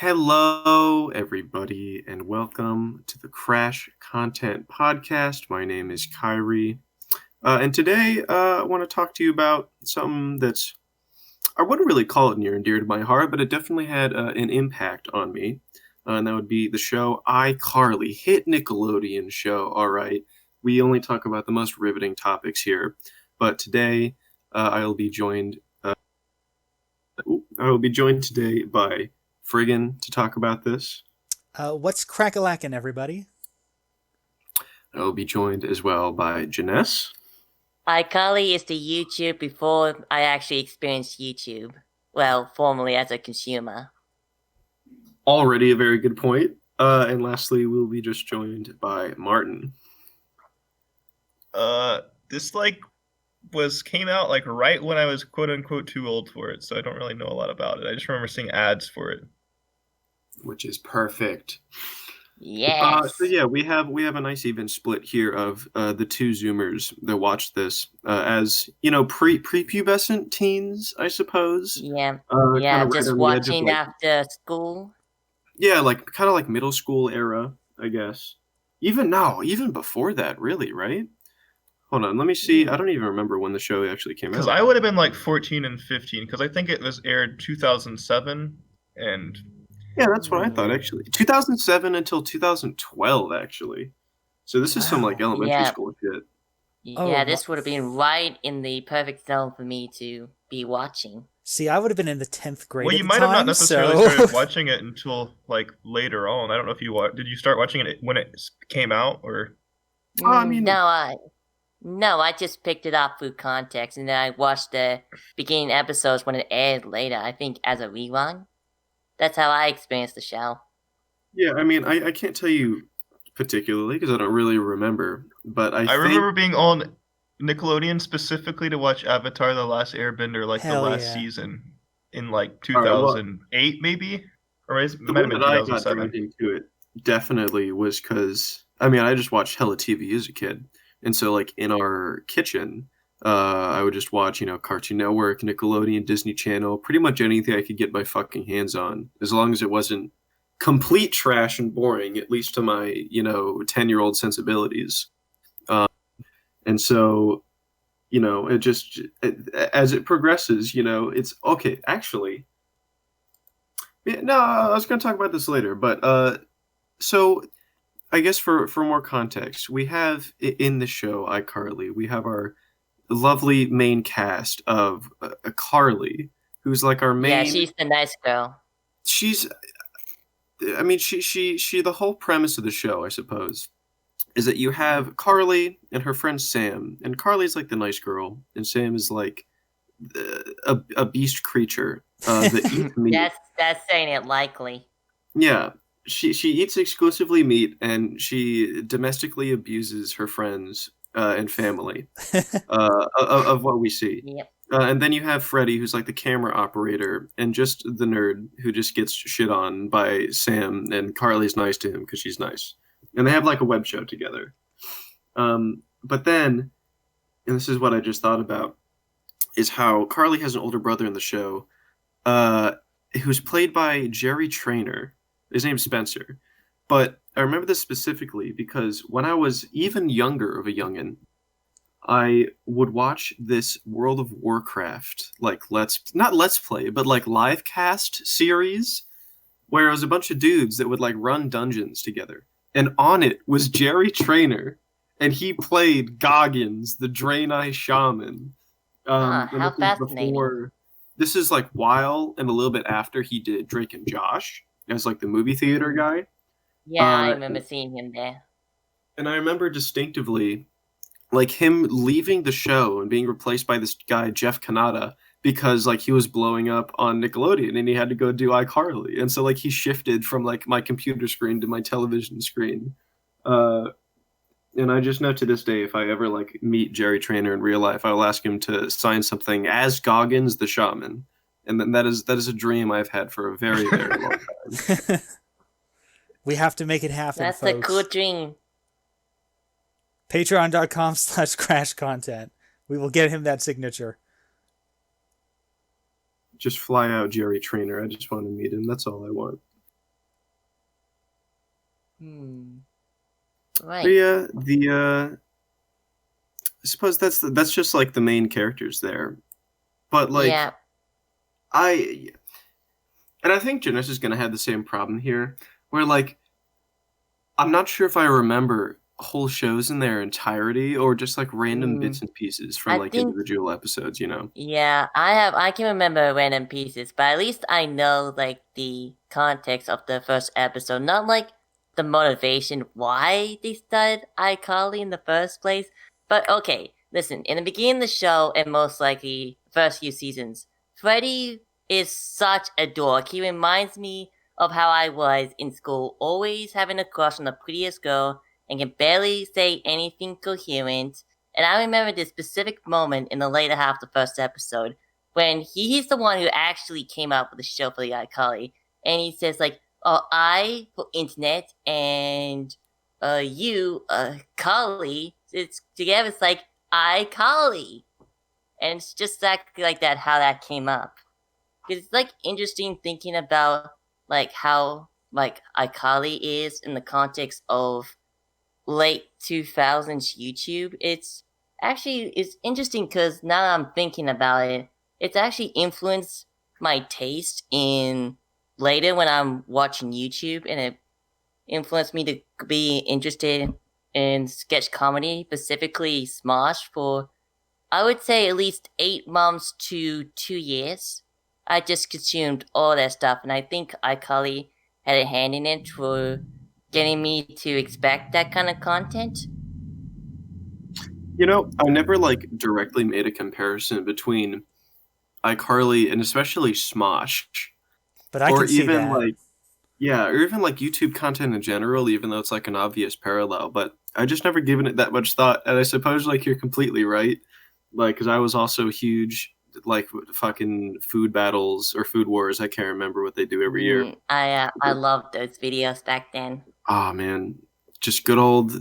Hello, everybody, and welcome to the Crash Content Podcast. My name is Kyrie, and today I want to talk to you about something that's, I wouldn't really call it near and dear to my heart, but it definitely had an impact on me, and that would be the show iCarly, hit Nickelodeon show. All right, we only talk about the most riveting topics here, but today I will be joined. I will be joined today by Frigin to talk about this. What's crack-a-lackin', everybody? I will be joined as well by JNES. iCARLY is the YouTube before I actually experienced YouTube. Well, formerly as a consumer. Already a very good point. And lastly, we'll be just joined by Martin. This came out right when I was quote unquote too old for it, so I don't really know a lot about it. I just remember seeing ads for it. Which is perfect. Yes. So yeah, we have a nice even split here of the two Zoomers that watched this as prepubescent teens, I suppose. Yeah. Kinda Just right watching after school. Yeah, kind of like middle school era, I guess. Even before that, really, right? Hold on, let me see. I don't even remember when the show actually came out. Because I would have been 14 and 15, because I think it was aired 2007, and... Yeah, that's what I thought, actually. 2007 until 2012, actually. So this is some, elementary school shit. Yeah, this would have been right in the perfect zone for me to be watching. See, I would have been in the 10th grade. Well, you might have not necessarily started watching it until, later on. I don't know if you did you start watching it when it came out, or... No, I just picked it up through context, and then I watched the beginning episodes when it aired later, I think as a rerun. That's how I experienced the show. Yeah, I can't tell you particularly because I don't really remember, but I remember being on Nickelodeon specifically to watch Avatar: The Last Airbender, the last season in 2008, maybe, or it might have been 2007. I got dragged into it definitely was because I just watched hella TV as a kid, and so in our kitchen. I would just watch, Cartoon Network, Nickelodeon, Disney Channel, pretty much anything I could get my fucking hands on, as long as it wasn't complete trash and boring, at least to my, 10-year-old sensibilities. And so, as it progresses, it's okay. Actually, no, I was going to talk about this later, but so I guess for more context, we have in the show iCarly, we have our lovely main cast of Carly, who's our main. Yeah, she's the nice girl. She's, she. The whole premise of the show, I suppose, is that you have Carly and her friend Sam, and Carly's the nice girl, and Sam is a beast creature that eats meat. That's saying it likely. Yeah, she eats exclusively meat, and she domestically abuses her friends. And family of what we see. Yep. And then you have Freddie, who's the camera operator and just the nerd who just gets shit on by Sam, and Carly's nice to him because she's nice. And they have a web show together. But then, and this is what I just thought about, is how Carly has an older brother in the show who's played by Jerry Trainer. His name's Spencer. But I remember this specifically because when I was even younger of a youngin', I would watch this World of Warcraft, not let's play, but live cast series, where it was a bunch of dudes that would run dungeons together. And on it was Jerry Trainer, and he played Goggins, the Draenei Shaman. How fascinating. This is while and a little bit after he did Drake and Josh as the movie theater guy. Yeah, I remember seeing him there. And I remember distinctively, him leaving the show and being replaced by this guy, Jeff Kanata, because, he was blowing up on Nickelodeon and he had to go do iCarly. And so, he shifted from, my computer screen to my television screen. And I just know to this day, if I ever, meet Jerry Trainer in real life, I will ask him to sign something as Goggins the Shaman. And then that is a dream I've had for a very, very long time. We have to make it happen, That's folks. a cool dream. Patreon.com/crashcontent. We will get him that signature. Just fly out Jerry Trainer. I just want to meet him. That's all I want. Right. But yeah, I suppose that's just like the main characters there. But like I think JNES is gonna have the same problem here, where like I'm not sure if I remember whole shows in their entirety or just like random bits and pieces from like individual episodes, you know? Yeah, I can remember random pieces, but at least I know like the context of the first episode, not like the motivation why they started iCarly in the first place. But okay, listen, in the beginning of the show and most likely first few seasons, Freddy is such a dork. He reminds me of how I was in school, always having a crush on the prettiest girl and can barely say anything coherent. And I remember this specific moment in the later half of the first episode when he's the one who actually came up with the show for the iCarly. And he says like, "Oh, I for internet and you Carly, it's together. It's like iCarly." And it's just exactly like that how that came up. Because it's like interesting thinking about like how like iCarly is in the context of late 2000s YouTube. It's interesting because now that I'm thinking about it, it's actually influenced my taste in later when I'm watching YouTube, and it influenced me to be interested in sketch comedy, specifically Smosh, for I would say at least 8 months to 2 years. I just consumed all that stuff, and I think iCarly had a hand in it for getting me to expect that kind of content. You know, I never like directly made a comparison between iCarly and especially Smosh. But I or can see even that. like or even like YouTube content in general, even though it's like an obvious parallel. But I just never given it that much thought, and I suppose like you're completely right. Like, because I was also huge like fucking food battles or food wars. I can't remember what they do every year. I loved those videos back then. Oh man, just good old.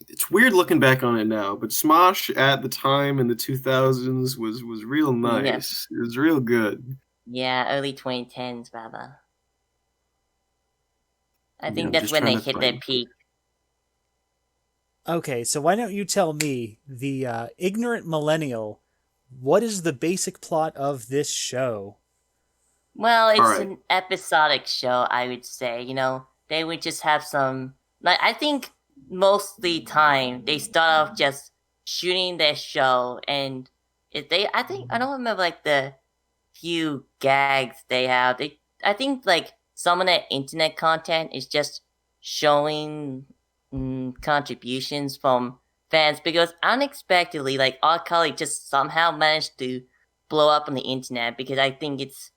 It's weird looking back on it now, but Smosh at the time in the 2000s was real nice. It was real good. Yeah, early 2010s rather. I think I'm that's just when trying they to hit their find- peak. Okay, so why don't you tell me, the ignorant millennial, what is the basic plot of this show? Well, it's right. an episodic show, I would say. You know, they would just have some. Like, I think most of the time they start off just shooting their show, and if they, I don't remember like the few gags they have. I think like some of the internet content is just showing contributions from fans because unexpectedly, like R. Kelly just somehow managed to blow up on the internet because I think it's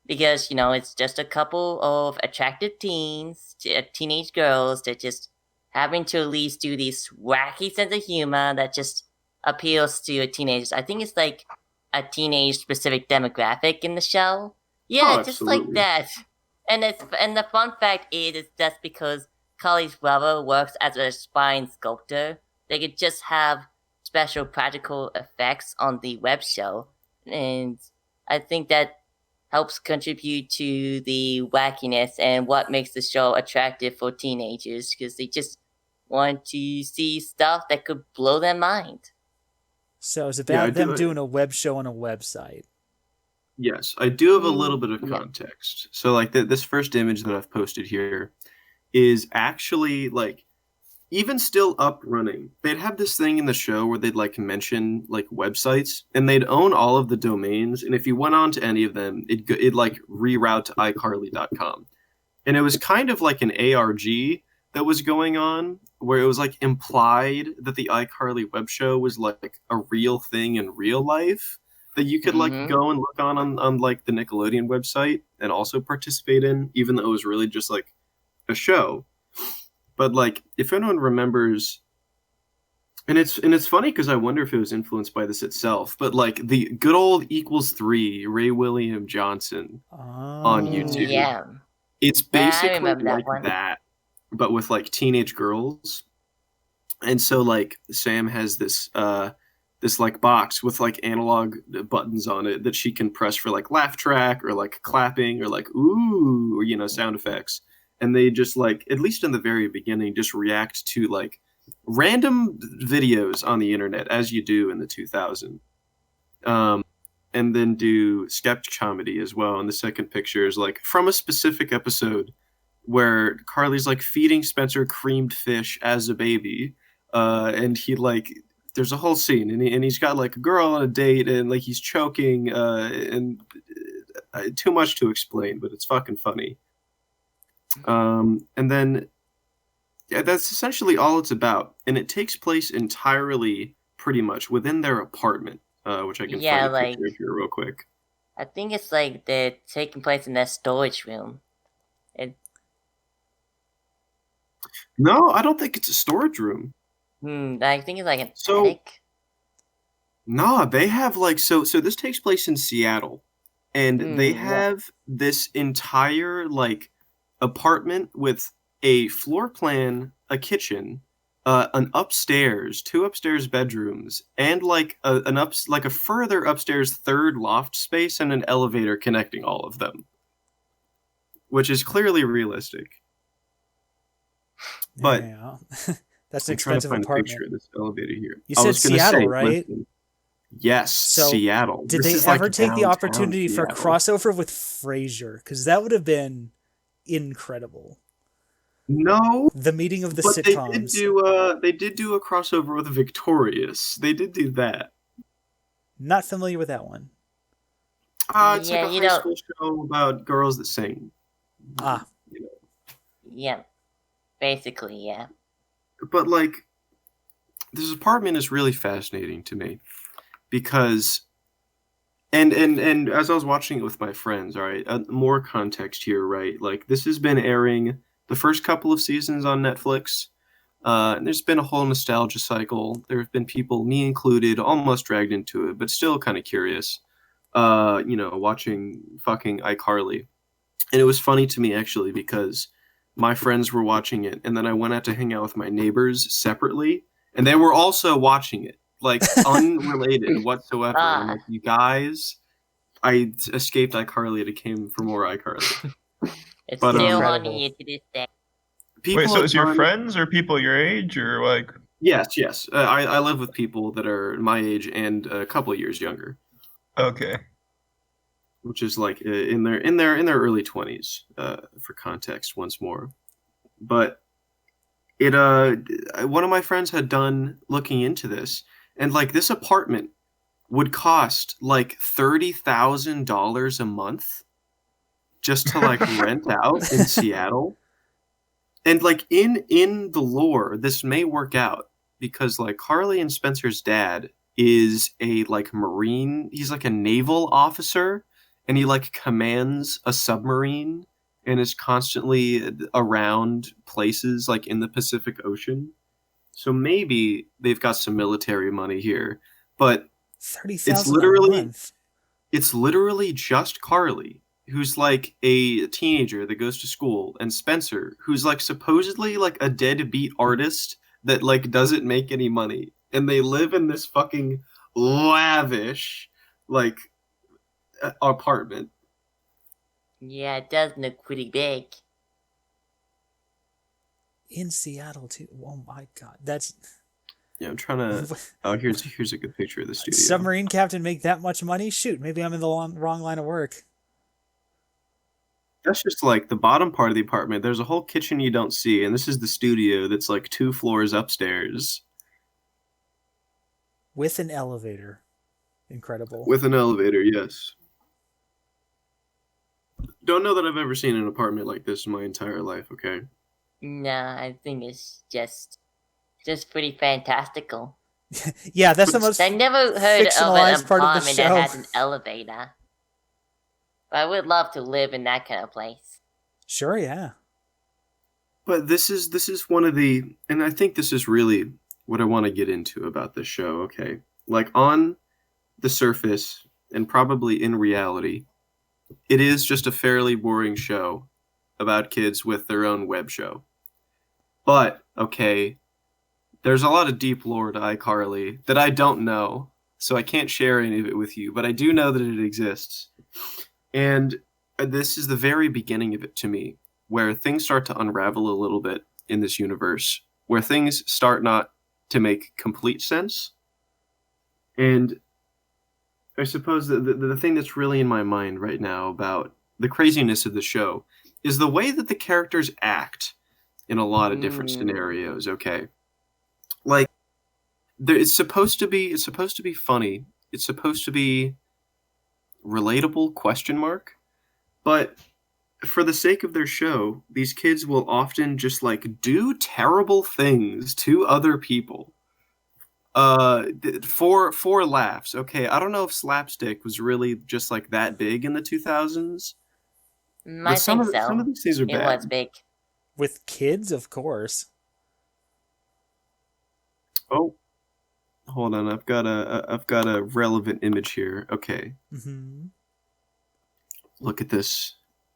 because you know it's just a couple of attractive teens, teenage girls that just having to at least do this wacky sense of humor that just appeals to teenagers. I think it's like a teenage specific demographic in the show. Yeah, Oh, just like absolutely. that. And the fun fact is that's because Collie's brother works as a spine sculptor. They could just have special practical effects on the web show, and I think that helps contribute to the wackiness and what makes the show attractive for teenagers because they just want to see stuff that could blow their mind. So it's about them doing a web show on a website. Yes, I do have a little bit of context. So, like, this first image that I've posted here is actually, like, even still up running. They'd have this thing in the show where they'd, like, mention, like, websites, and they'd own all of the domains, and if you went on to any of them, it'd like, reroute to iCarly.com. And it was kind of like an ARG that was going on, where it was, like, implied that the iCarly web show was, like, a real thing in real life that you could like go and look on like the Nickelodeon website and also participate in, even though it was really just like a show. But like if anyone remembers, and it's funny because I wonder if it was influenced by this itself, but like the good old =3 Ray William Johnson on YouTube. Yeah. It's basically like that, but with like teenage girls. And so like Sam has this like box with like analog buttons on it that she can press for like laugh track or like clapping or like ooh or you know sound effects. and they just like, at least in the very beginning, just react to like random videos on the internet as you do in the 2000s. And then do sketch comedy as well. And the second picture is like from a specific episode where Carly's like feeding Spencer creamed fish as a baby, and he like there's a whole scene, and he's got like a girl on a date, and like he's choking, and too much to explain, but it's fucking funny. And then yeah, that's essentially all it's about, and it takes place entirely, pretty much, within their apartment, which I can find a picture of here real quick. I think it's like they're taking place in their storage room. No, I don't think it's a storage room. I think it's like an attic. No, they have like so this takes place in Seattle, and they have this entire like apartment with a floor plan, a kitchen, an upstairs, 2 upstairs bedrooms, and like a further upstairs third loft space and an elevator connecting all of them, which is clearly realistic. But yeah. That's an expensive apartment. A picture of this elevator here. You said Seattle, right? Listen, yes, so Seattle. Did they ever take the opportunity for a crossover with Frasier? Because that would have been incredible. No, the meeting of the sitcoms. They did do a crossover with Victorious. They did do that. Not familiar with that one. It's like a high school show about girls that sing. Yeah, basically, yeah. But like, this apartment is really fascinating to me because, and as I was watching it with my friends, all right, more context here, right? Like, this has been airing the first couple of seasons on Netflix. And there's been a whole nostalgia cycle. There have been people, me included, almost dragged into it, but still kind of curious, watching fucking iCarly. And it was funny to me, actually, because my friends were watching it, and then I went out to hang out with my neighbors separately, and they were also watching it, like, unrelated whatsoever. I'm like, you guys, I escaped iCarly and it came for more iCarly. It's still haunting you to this day. Wait, so it's your friends or people your age, or like? Yes. I live with people that are my age and a couple of years younger. Okay. Which is like in their early 20s, for context once more. But it one of my friends had done looking into this, and like this apartment would cost like $30,000 a month just to like rent out in Seattle. And like in the lore, this may work out because like Carly and Spencer's dad is a like Marine. He's like a naval officer, and he like commands a submarine and is constantly around places like in the Pacific Ocean. So maybe they've got some military money here, but it's literally just Carly, who's like a teenager that goes to school, and Spencer, who's like supposedly like a deadbeat artist that like doesn't make any money, and they live in this fucking lavish like apartment. Yeah, it does look pretty big. In Seattle too. Oh my god, that's. Yeah, I'm trying to. Oh, here's a good picture of the studio. Submarine captain make that much money? Shoot, maybe I'm in the wrong line of work. That's just like the bottom part of the apartment. There's a whole kitchen you don't see, and this is the studio that's like 2 floors upstairs. With an elevator. Incredible. With an elevator, yes. Don't know that I've ever seen an apartment like this in my entire life, okay? Nah, I think it's just pretty fantastical. Yeah, that's the most I never heard of an apartment that has an elevator. But I would love to live in that kind of place. Sure, yeah. But this is one of the, and I think this is really what I want to get into about this show, okay? Like on the surface, and probably in reality, it is just a fairly boring show about kids with their own web show. But, okay, there's a lot of deep lore to iCarly that I don't know, so I can't share any of it with you, but I do know that it exists. And this is the very beginning of it to me. where things start to unravel a little bit in this universe, where things start not to make complete sense. And I suppose the thing that's really in my mind right now about the craziness of the show is the way that the characters act in a lot of different scenarios. Okay, like it's supposed to be funny. It's supposed to be relatable? Question mark. But for the sake of their show, these kids will often just like do terrible things to other people. For laughs. Okay, I don't know if slapstick was really just like that big in the 2000s. I think so. Some of these things are bad. It was big. With kids, of course. Oh, hold on. I've got a relevant image here. Okay. Mm-hmm. Look at this.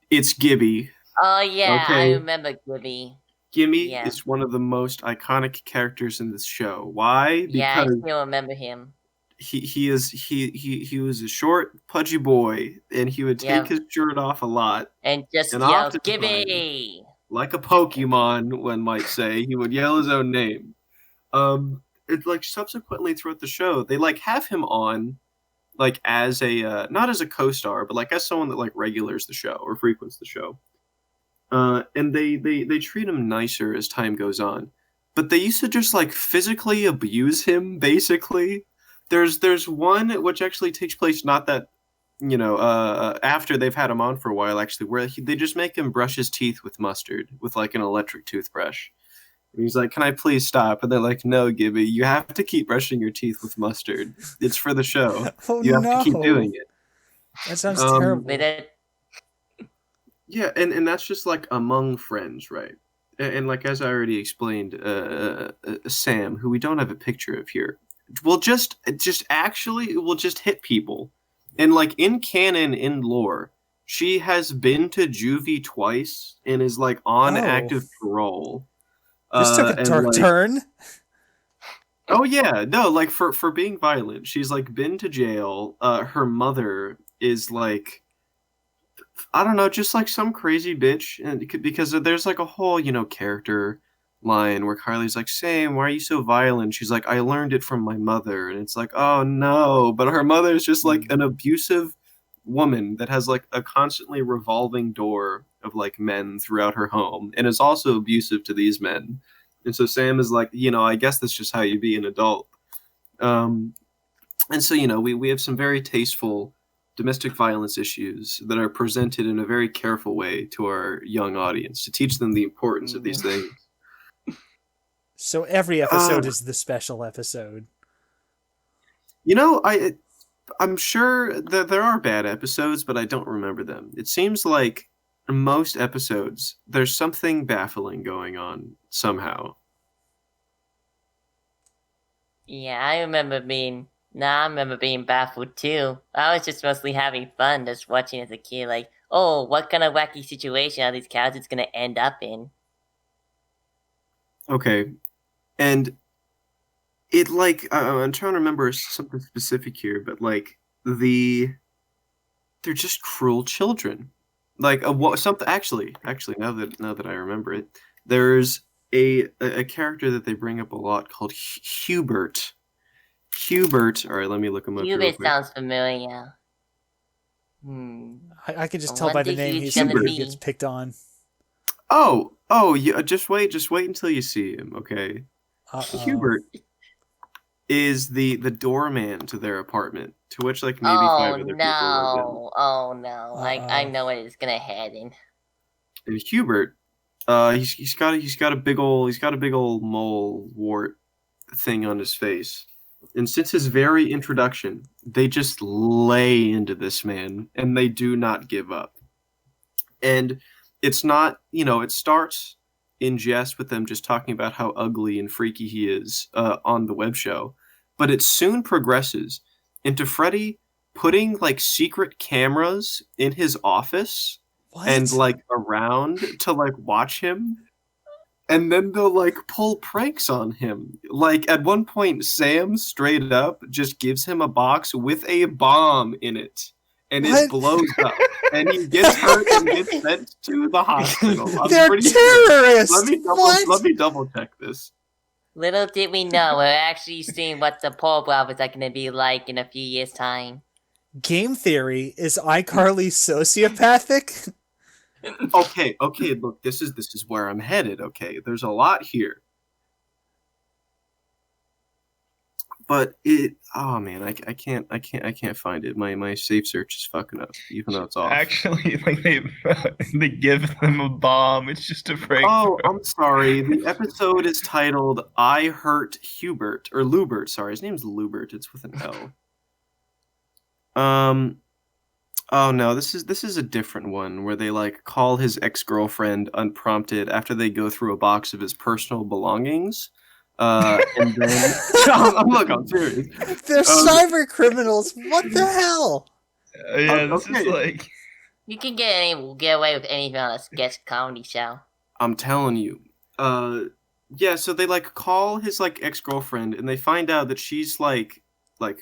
It's Gibby. Oh yeah, okay. I remember Gibby. Gibby is one of the most iconic characters in this show. Why? Because I still remember him. He was a short, pudgy boy, and he would take his shirt off a lot and just yell Gibby like a Pokemon. One might say he would yell his own name. It's like subsequently throughout the show, they like have him on, like as a not as a co-star, but like as someone that like regulars the show or frequents the show. And they treat him nicer as time goes on, but they used to just like physically abuse him. Basically, there's one which actually takes place not that after they've had him on for a while, actually, where they just make him brush his teeth with mustard with like an electric toothbrush. And he's like, "Can I please stop?" And they're like, "No, Gibby, you have to keep brushing your teeth with mustard. It's for the show. You have to keep doing it." That sounds terrible. Yeah, and that's just like among friends, right? And like as I already explained, Sam, who we don't have a picture of here, will just hit people. And like in canon, in lore, she has been to juvie twice and is like on active parole. This took a dark turn. Oh yeah, no, like for being violent, she's like been to jail. Her mother is like, I don't know, just like some crazy bitch, and because there's like a whole character line where Kylie's like, "Sam, why are you so violent?" She's like, "I learned it from my mother," and it's like, oh no, but her mother is just like an abusive woman that has like a constantly revolving door of like men throughout her home, and is also abusive to these men. And so Sam is like, I guess that's just how you be an adult. And so we have some very tasteful domestic violence issues that are presented in a very careful way to our young audience to teach them the importance of these things. So every episode is the special episode. I'm sure that there are bad episodes, but I don't remember them. It seems like most episodes, there's something baffling going on somehow. Yeah, I remember being baffled too. I was just mostly having fun just watching as a kid, like, oh, what kind of wacky situation are these characters going to end up in? Okay. And it like, I'm trying to remember something specific here, but like they're just cruel children. Like something actually now that I remember it, there's a character that they bring up a lot called Hubert. Hubert. All right, let me look him up. Hubert sounds familiar. I could just tell by the name he gets picked on. Oh, yeah. Just wait until you see him. Okay. Hubert is the doorman to their apartment, to which like maybe 5 other people live in. Oh no! I know what it's gonna head in. And Hubert, he's got a big old mole wart thing on his face. And since his very introduction, they just lay into this man, and they do not give up. And it's not, it starts in jest with them just talking about how ugly and freaky he is on the web show. But it soon progresses into Freddy putting like secret cameras in his office and like around to like watch him. And then they'll like pull pranks on him. Like at one point, Sam straight up just gives him a box with a bomb in it and What? it blows up, and he gets hurt and gets sent to the hospital. They're terrorists! Let me double check this. Little did we know, we're actually seeing what the Paul brothers are going to be like in a few years' time. Game theory, is iCarly sociopathic? Okay, look, this is where I'm headed, okay? There's a lot here. But oh man, I can't find it. My safe search is fucking up, even though it's off. Actually, like they give them a bomb. It's just a prank. Oh, I'm sorry. The episode is titled "I Hurt Hubert" or Lubert. Sorry, his name's Lubert. It's with an L. Oh no, this is a different one where they like call his ex-girlfriend unprompted after they go through a box of his personal belongings. And then I'm serious. They're cyber criminals. What the hell? Yeah, this is like You can get away with anything on a sketch comedy show. I'm telling you. Yeah, so they like call his like ex-girlfriend and they find out that she's like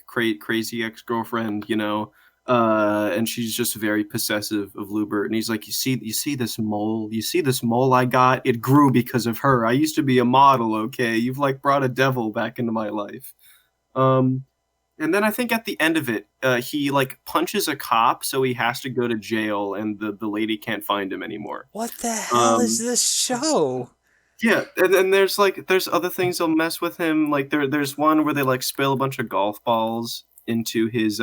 crazy ex-girlfriend, you know. And she's just very possessive of Lubert, and he's like, you see this mole I got? It grew because of her. I used to be a model, okay? You've like brought a devil back into my life. And then I think at the end of it, he like punches a cop, so he has to go to jail, and the lady can't find him anymore. What the hell is this show? Yeah, and then there's other things that'll mess with him. Like there's one where they like spill a bunch of golf balls into his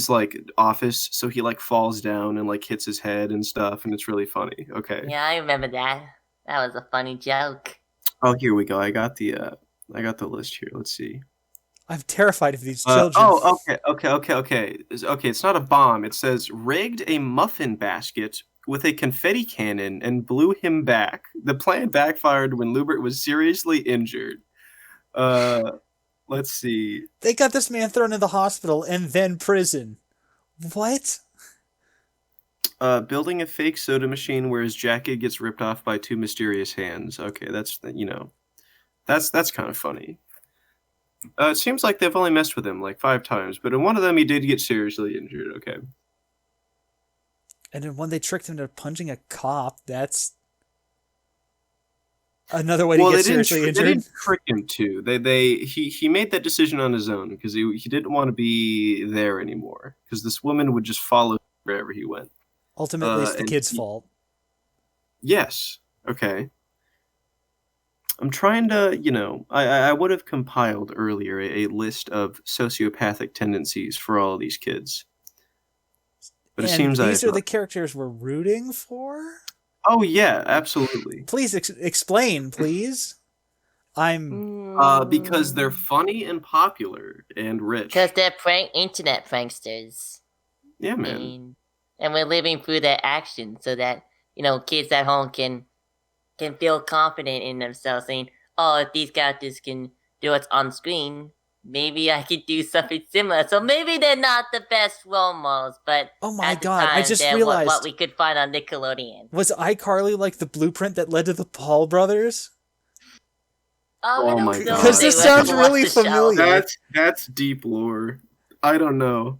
like office, so he like falls down and like hits his head and stuff, and it's really funny. Okay. Yeah, I remember that. That was a funny joke. Oh, here we go. I got the list here. Let's see. I'm terrified of these children. Okay. It's not a bomb. It says rigged a muffin basket with a confetti cannon and blew him back. The plan backfired when Lubert was seriously injured. Let's see. They got this man thrown in the hospital and then prison. What? Building a fake soda machine where his jacket gets ripped off by two mysterious hands. Okay, that's kind of funny. It seems like they've only messed with him like 5 times, but in one of them he did get seriously injured. Okay. And then when they tricked him into punching a cop, that's another way to get seriously injured. They didn't trick him to. He made that decision on his own because he didn't want to be there anymore because this woman would just follow wherever he went. Ultimately, it's the kid's fault. Yes. Okay. I'm trying to, I would have compiled earlier a list of sociopathic tendencies for all of these kids. But it seems these are the characters we're rooting for? Oh, yeah, absolutely. Please explain, please. Because they're funny and popular and rich. Because they're internet pranksters. Yeah, man. And we're living through their actions so that, kids at home can feel confident in themselves, saying, oh, if these characters can do what's on screen, maybe I could do something similar. So maybe they're not the best role models, but oh my at god, the time, I just realized what we could find on Nickelodeon. Was iCarly like the blueprint that led to the Paul brothers? Oh my god. Because this sounds really familiar. That's deep lore. I don't know.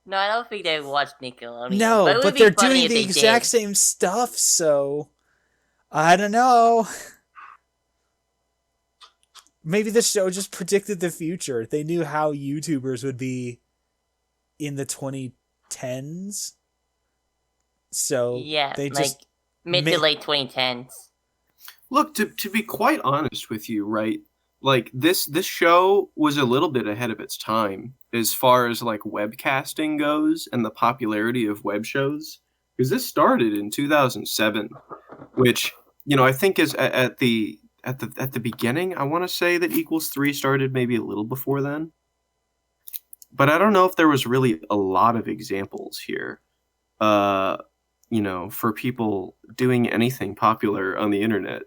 No, I don't think they watched Nickelodeon. No, but they're doing the exact same stuff, so I don't know. Maybe the show just predicted the future. They knew how YouTubers would be in the 2010s. So yeah, they like just mid to late 2010s. Look, to be quite honest with you, right? Like this show was a little bit ahead of its time as far as like webcasting goes and the popularity of web shows. Because this started in 2007, which, I think is at the beginning. I want to say that Equals 3 started maybe a little before then. But I don't know if there was really a lot of examples here, for people doing anything popular on the internet.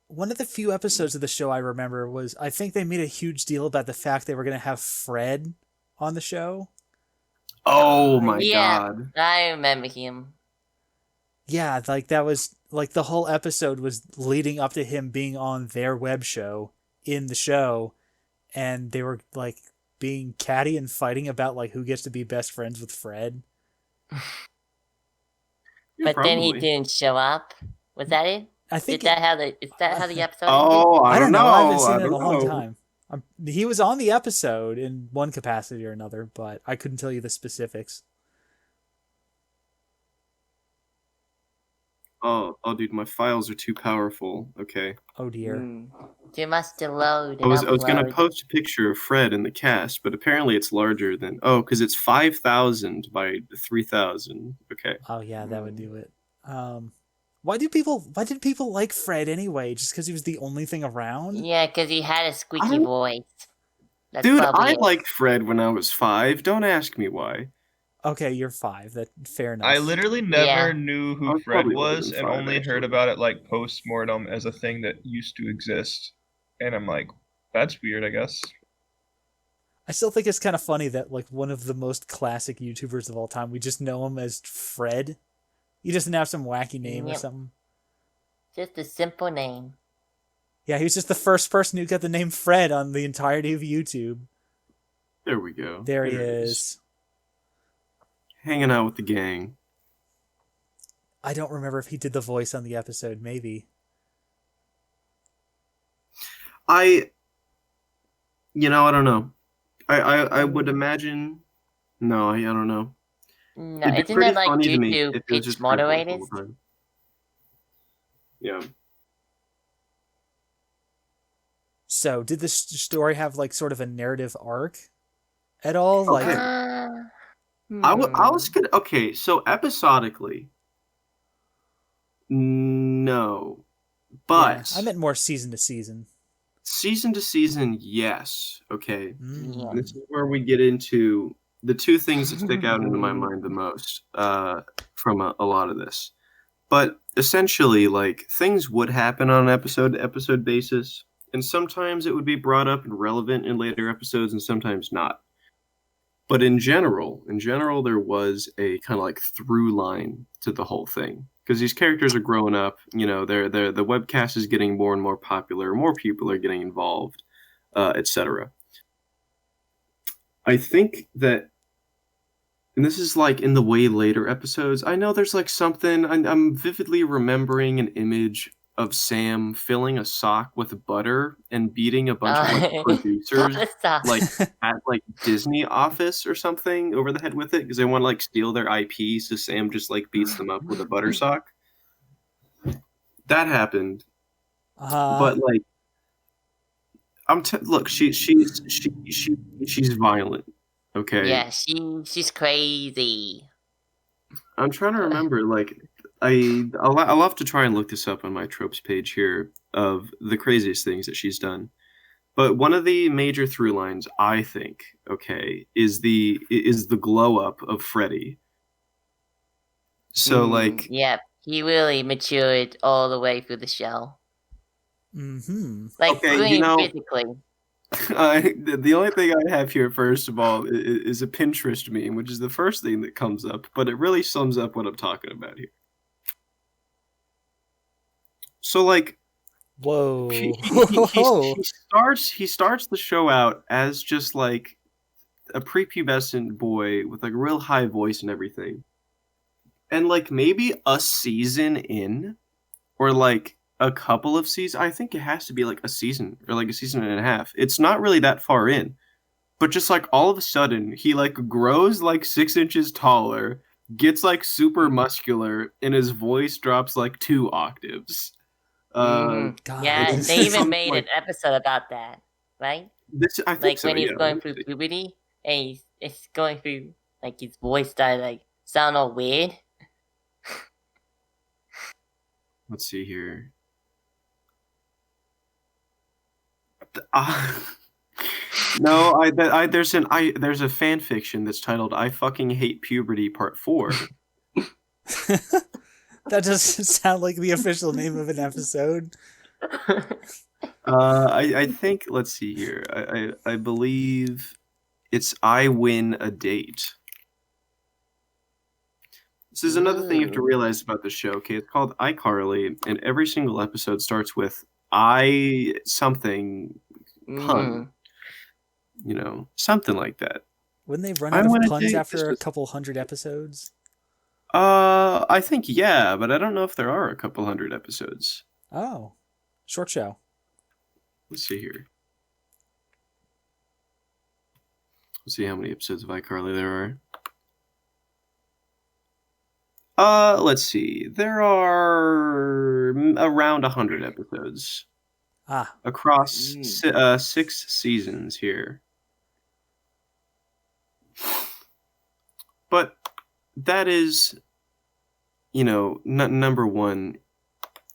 One of the few episodes of the show I remember was, I think they made a huge deal about the fact they were going to have Fred on the show. Oh my god. I remember him. Yeah, like that was, like the whole episode was leading up to him being on their web show in the show, and they were like being catty and fighting about like who gets to be best friends with Fred. Yeah, But then he probably. didn't show up. Was that it? I think Is that how the episode ended? Oh, I don't know. I haven't seen I it in a don't long know. time. He was on the episode in one capacity or another, but I couldn't tell you the specifics. Oh, dude, my files are too powerful. Okay. Oh dear. Too much to load. I was gonna post a picture of Fred in the cast, but apparently it's larger than because it's 5,000 by 3,000. Okay. Oh yeah, that would do it. Why did people like Fred anyway? Just because he was the only thing around? Yeah, because he had a squeaky voice. That's Dude, probably I it. liked Fred when I was 5. Don't ask me why. Okay, you're 5. That fair enough. I literally never knew I who was Fred probably older was than and 5, only heard actually. about it like post-mortem as a thing that used to exist. And I'm like, that's weird, I guess. I still think it's kind of funny that like one of the most classic YouTubers of all time, we just know him as Fred. He doesn't have some wacky name or something. Just a simple name. Yeah, he was just the first person who got the name Fred on the entirety of YouTube. There we go. There he is. Hanging out with the gang. I don't remember if he did the voice on the episode. Maybe. I don't know. I would imagine. No, I don't know. No, It'd be isn't pretty that like funny to due me to if it was pitch just Fred voice all moderators? the time. Yeah. So, did this story have like sort of a narrative arc at all? Like, I was good. Okay, so episodically, no, but yeah, I meant more season to season. Season to season, yes. Okay, Mm. this is where we get into the two things that stick out into my mind the most from a lot of this. But essentially, like, things would happen on an episode-to-episode basis, and sometimes it would be brought up and relevant in later episodes, and sometimes not. But in general, there was a kind of like through line to the whole thing. Because these characters are growing up, the webcast is getting more and more popular, more people are getting involved, etc. I think that, and this is like in the way later episodes, I know there's like something, I'm vividly remembering an image of Sam filling a sock with butter and beating a bunch of like producers like at like Disney office or something over the head with it because they want to like steal their IP, so Sam just like beats them up with a butter sock. That happened. But like look, she's violent. Okay. Yeah, she's crazy. I'm trying to remember, like, I'll have to try and look this up on my tropes page here of the craziest things that she's done. But one of the major through lines, I think, okay, is the glow up of Freddy. So like, yeah, he really matured all the way through the show. Mm-hmm. Like, okay, physically. The only thing I have here, first of all, is a Pinterest meme, which is the first thing that comes up, but it really sums up what I'm talking about here. So, like, whoa, he starts the show out as just like a prepubescent boy with like a real high voice and everything, and like maybe a season in, or like a couple of seasons. I think it has to be like a season or like a season and a half. It's not really that far in, but just like all of a sudden he like grows like 6 inches taller, gets like super muscular, and his voice drops like 2 octaves. God, yeah, they even made an episode about that, right? I think like so, when he's yeah, going through puberty and he's going through like his voice started like sound all weird. Let's see here. No, there's a fan fiction that's titled "I Fucking Hate Puberty Part 4." That doesn't sound like the official name of an episode. I think, let's see here. I believe it's "I Win a Date." This is another thing you have to realize about the show. Okay, it's called iCarly, and every single episode starts with "I something" pun. something like that. Wouldn't they run I out of wanna puns date after a this- couple hundred episodes? I think yeah, but I don't know if there are a couple hundred episodes. Oh, short show. Let's see here. Let's see how many episodes of iCarly there are. Let's see. There are around 100 episodes across 6 seasons here. But that is, number one.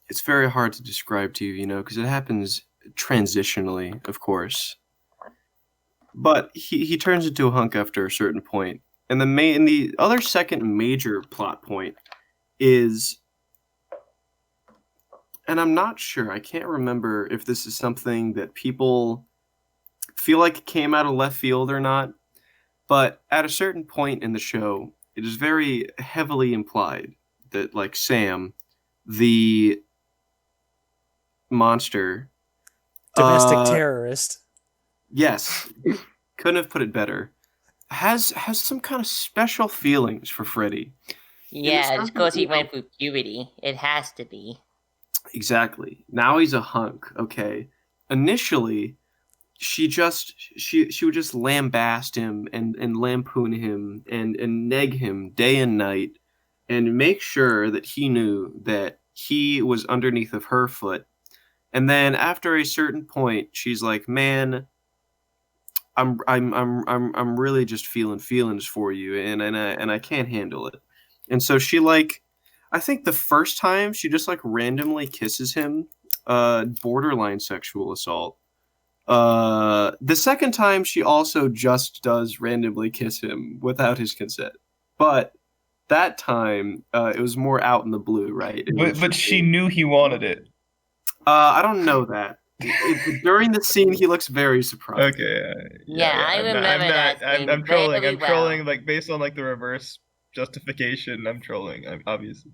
It's very hard to describe to you, because it happens transitionally, of course. But he turns into a hunk after a certain point. And the other second major plot point is, and I'm not sure, I can't remember if this is something that people feel like it came out of left field or not, but at a certain point in the show, it is very heavily implied that, like, Sam, the monster, domestic terrorist. Yes, couldn't have put it better. Has some kind of special feelings for Freddy. Yeah, just because he went through puberty, it has to be. Exactly. Now he's a hunk. Okay. Initially, she would just lambaste him and lampoon him and neg him day and night, and make sure that he knew that he was underneath of her foot. And then after a certain point, she's like, "Man, I'm really just feeling feelings for you, and I can't handle it." And so she, like, I think the first time she just like randomly kisses him, borderline sexual assault. The second time she also just does randomly kiss him without his consent, but that time it was more out in the blue, right? But she knew he wanted it. I don't know that. During the scene, he looks very surprised. Okay. Yeah, I remember that scene I'm trolling. very I'm well. trolling, like, based on like the reverse justification. I'm trolling. Obviously.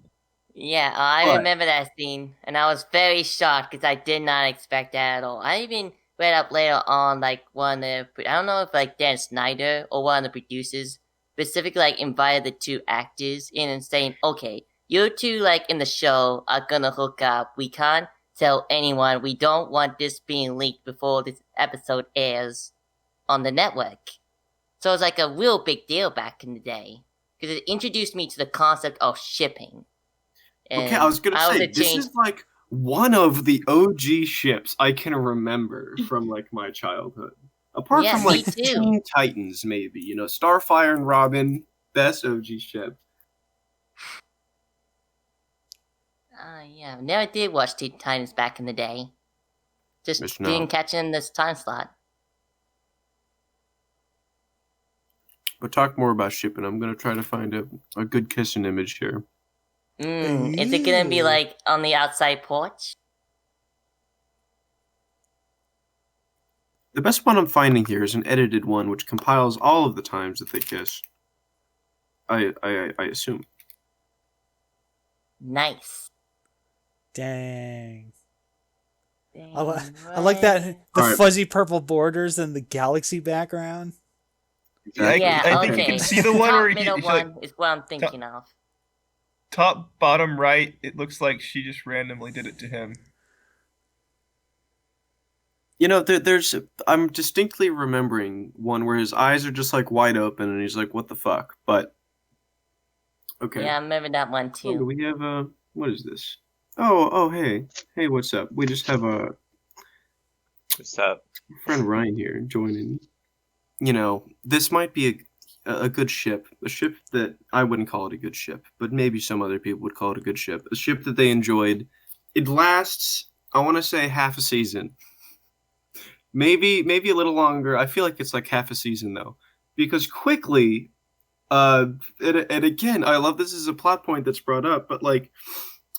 Yeah, I remember that scene, and I was very shocked because I did not expect that at all. I even read up later on, like, I don't know if like Dan Snyder or one of the producers specifically like invited the two actors in and saying, "Okay, you two like in the show are gonna hook up. We can't tell anyone. We don't want this being leaked before this episode airs on the network." So it's like a real big deal back in the day because it introduced me to the concept of shipping. Okay, I was gonna say, this is like one of the OG ships I can remember from like my childhood. Apart from like Teen Titans, maybe, Starfire and Robin, best OG ship. Yeah, never did watch Teen Titans back in the day. Just didn't catch in this time slot. But talk more about shipping. I'm gonna try to find a good kissing image here. Is it gonna be like on the outside porch? The best one I'm finding here is an edited one, which compiles all of the times that they kiss. I assume. Nice. Dang. I like that the fuzzy purple borders and the galaxy background. Yeah, I think you can see the one where middle one is what I'm thinking of. Top bottom right, it looks like she just randomly did it to him. I'm distinctly remembering one where his eyes are just like wide open and he's like, "What the fuck?" But okay. Yeah, I remember that one too. Oh, do we have what is this? Oh, hey, what's up? We just have what's up? Friend Ryan here joining. This might be a good ship, a ship that I wouldn't call it a good ship, but maybe some other people would call it a good ship. A ship that they enjoyed. It lasts, I want to say, half a season. Maybe a little longer. I feel like it's like half a season though, because quickly, and again, I love this as a plot point that's brought up, but like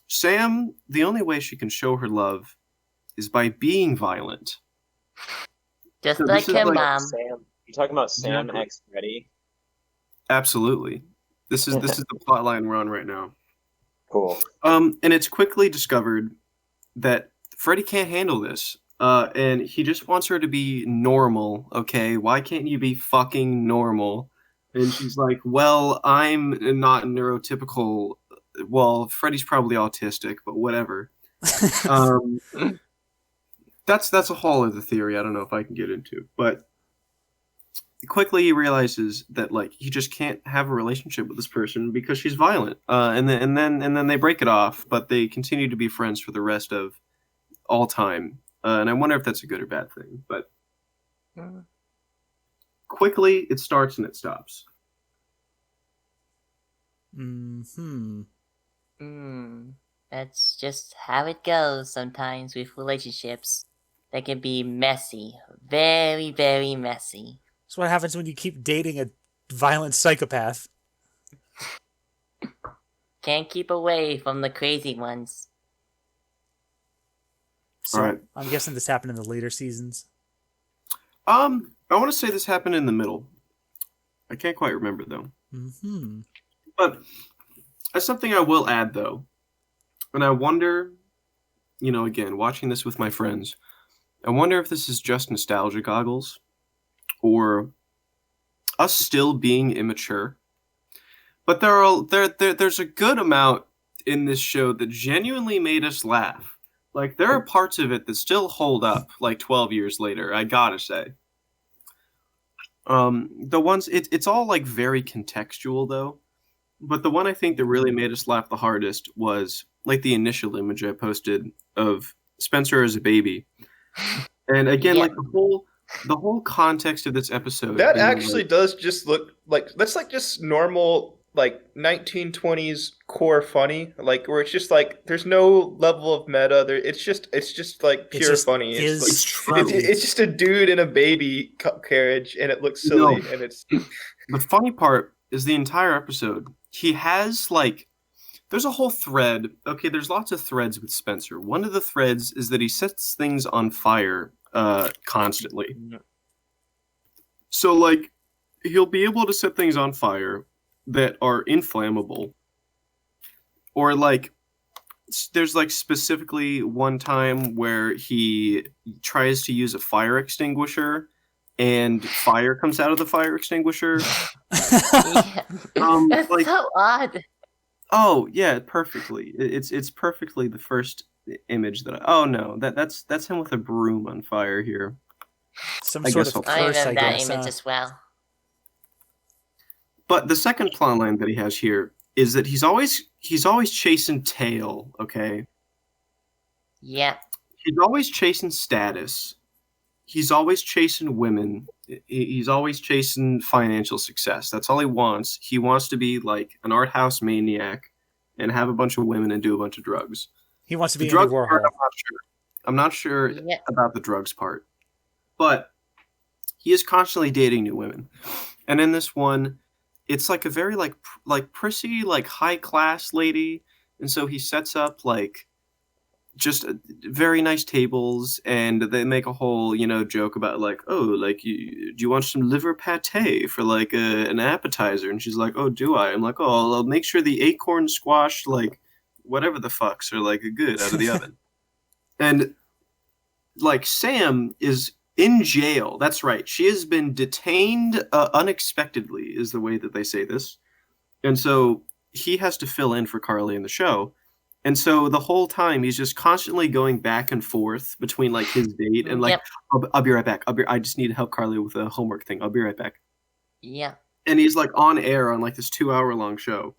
Sam, the only way she can show her love is by being violent. Just like her mom. Sam, you talking about Sam X Freddy? Absolutely. This is the plot line we're on right now. Cool. And it's quickly discovered that Freddy can't handle this. And he just wants her to be normal, okay? Why can't you be fucking normal? And she's like, well, I'm not neurotypical. Well, Freddy's probably autistic, but whatever. Um, that's a whole other theory I don't know if I can get into. But quickly he realizes that like he just can't have a relationship with this person because she's violent. And then they break it off, but they continue to be friends for the rest of all time. And I wonder if that's a good or bad thing. But quickly it starts and it stops. That's just how it goes sometimes with relationships. They can be messy. Very, very messy. That's what happens when you keep dating a violent psychopath. Can't keep away from the crazy ones. So All right. I'm guessing this happened in the later seasons. I want to say this happened in the middle. I can't quite remember though. But that's something I will add though. And I wonder, again, watching this with my friends, I wonder if this is just nostalgia goggles or us still being immature. But there's a good amount in this show that genuinely made us laugh. Like, there are parts of it that still hold up, like, 12 years later, I gotta say. The ones, it's all, like, very contextual, though. But the one I think that really made us laugh the hardest was, like, the initial image I posted of Spencer as a baby. And again, like, the whole context of this episode. That actually does just look like, that's like just normal, like 1920s core funny, like where it's just like there's no level of meta. It's just like pure funny. It's just a dude in a baby carriage, and it looks silly. And it's the funny part is the entire episode. He has like, there's a whole thread. Okay, there's lots of threads with Spencer. One of the threads is that he sets things on fire constantly. So like he'll be able to set things on fire that are inflammable, or like there's like specifically one time where he tries to use a fire extinguisher and fire comes out of the fire extinguisher. That's like, so odd. Oh yeah, perfectly. It's perfectly the first image that's him with a broom on fire here. Some sort of I curse, remember I that guess, image as well. But the second plot line that he has here is that he's always chasing tail, okay? Yeah. He's always chasing status. He's always chasing women. He's always chasing financial success. That's all he wants. He wants to be like an art house maniac and have a bunch of women and do a bunch of drugs. He wants to be Andy Warhol. I'm not sure about the drugs part. But he is constantly dating new women. And in this one, it's like a very like prissy, like high class lady. And so he sets up like just very nice tables, and they make a whole, joke about like, oh, like, do you want some liver pate for like an appetizer? And she's like, oh, do I? I'm like, oh, I'll make sure the acorn squash, like whatever the fucks are like good out of the oven. And like Sam is in jail. That's right. She has been detained unexpectedly is the way that they say this. And so he has to fill in for Carly in the show. And so the whole time he's just constantly going back and forth between like his date and like, I'll be right back. I just need to help Carly with a homework thing. I'll be right back. Yeah. And he's like on air on like this 2-hour long show.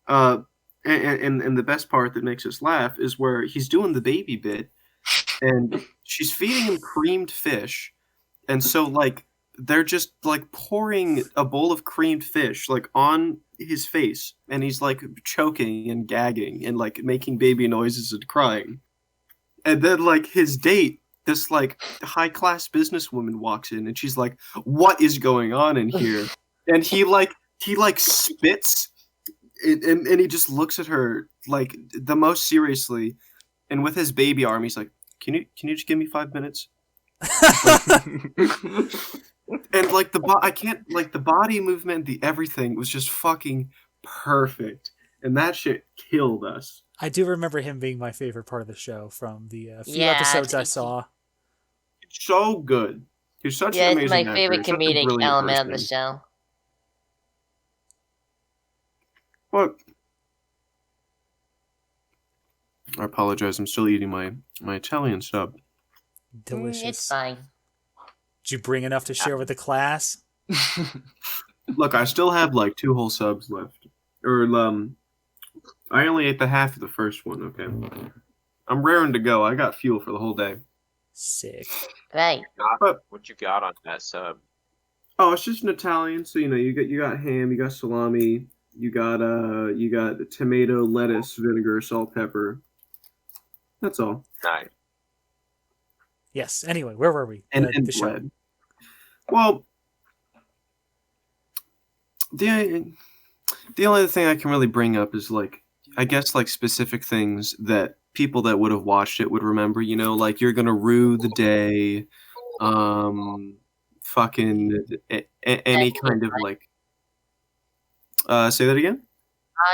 And the best part that makes us laugh is where he's doing the baby bit and she's feeding him creamed fish. And so like they're just like pouring a bowl of creamed fish like on his face, and he's like choking and gagging and like making baby noises and crying. And then like his date, this like high class businesswoman, walks in and she's like, what is going on in here? And he spits and he just looks at her like the most seriously, and with his baby arm he's like, can you just give me 5 minutes? And like the body movement, the everything was just fucking perfect, and that shit killed us. I do remember him being my favorite part of the show from the few episodes I saw. so good. He's such Yeah, an it's amazing my actor. favorite He's such a comedic brilliant element of the person. show. What? I apologize. I'm still eating my Italian sub. Delicious. It's fine. Did you bring enough to share with the class? Look, I still have like 2 whole subs left. Or I only ate the half of the first one. Okay, I'm raring to go. I got fuel for the whole day. Sick. Right. But What you got on that sub? oh, it's just an Italian. So you got ham, you got salami, you got tomato, lettuce, vinegar, salt, pepper. That's all. Nice. Yes. Anyway, where were we? And The show. bread. Well, the only thing I can really bring up is like, I guess like specific things that people that would have watched it would remember. Like you're gonna rue the day, fucking any kind of like. Say that again.